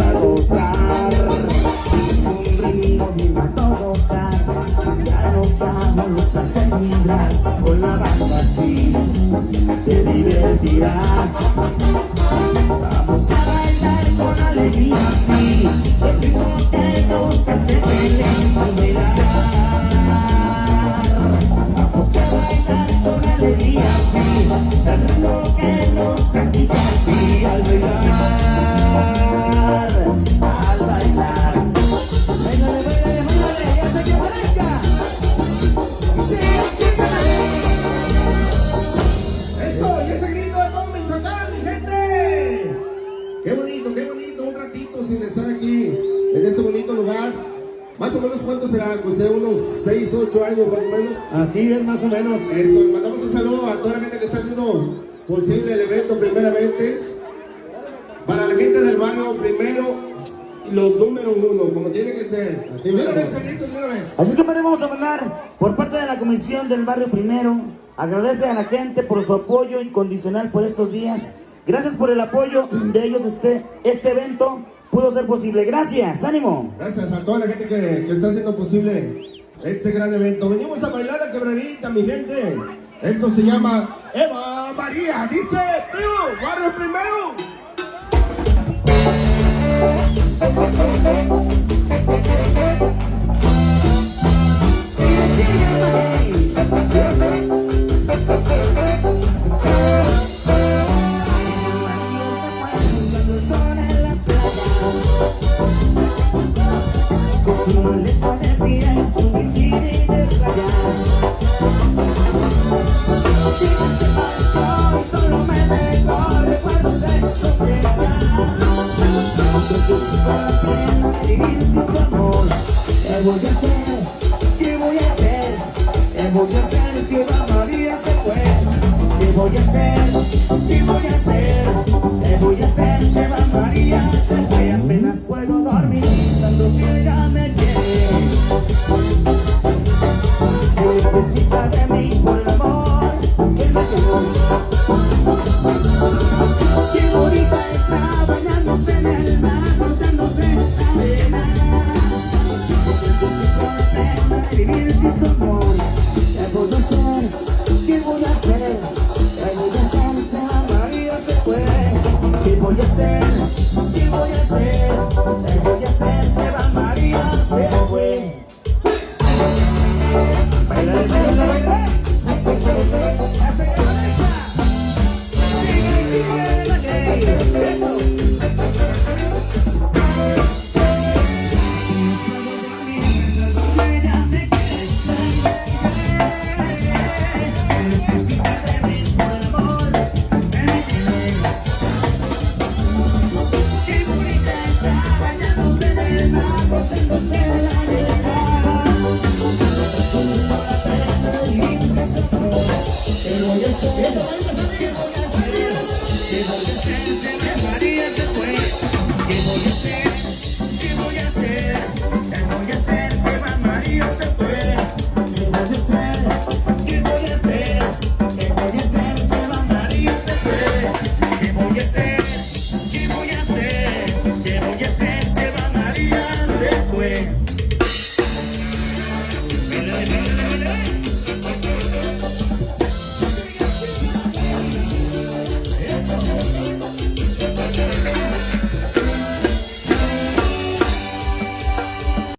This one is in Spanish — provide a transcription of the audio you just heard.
a gozar. Es un ritmo bien a todo dar. Ya los chavos los hacen vibrar. Con la banda así te divertirás. Vamos a bailar con alegría, sí. El ritmo que nos hace feliz bailar. Vamos a bailar con alegría, sí. El ritmo que nos activa, sí. Al bailar, al bailar. Bailale, bailale, bailale, ya sé que parezca. Sí, sí, Eso, y ese grito de todo Michoacán, mi gente. Qué bonito, un ratito sin estar aquí, en este bonito lugar. Más o menos, ¿cuánto será? Pues unos 6, 8 años más o menos. así es, más o menos. Eso, mandamos un saludo a toda la gente que está haciendo posible el evento primeramente. Para la gente del barrio primero, los números 1, como tiene que ser. Así de una mismo. vez, Carlitos, de una vez. Así es que vamos a hablar por parte de la Comisión del Barrio Primero. Agradece a la gente por su apoyo incondicional por estos días. Gracias por el apoyo de ellos. Este evento pudo ser posible. Gracias, ánimo. Gracias a toda la gente que está haciendo posible este gran evento. Venimos a bailar la quebradita, mi gente. Esto se llama Eva María. Dice, tío, barrio primero. Si no le pone bien su bikini de rayar. Si no se marchó y solo me dejó recuerdos de su ausencia. Vivir sin su amor. ¿Qué voy a hacer? ¿Qué voy a hacer? ¿Qué voy a hacer si Eva María se fue? ¿Qué voy a hacer? ¿Qué voy a hacer? ¿Qué voy a hacer si Eva María se fue? Apenas puedo dormir, tanto si ella me quiere. Si necesita de mí por el amor que me dio. Qué bonita está bañándose en el mar, rozándose la arena. Vivir sin su amor. ¿Qué voy a hacer? ¿Qué voy a hacer? ¿Qué voy a hacer si Eva María se fue? ¿Qué voy a hacer? ¿Qué voy a hacer? ¿Qué voy a hacer si Eva María se fue? Baila, baila, baila. Hace que baila. Sigue, sigue, la que. Eso. ¿Qué voy a hacer?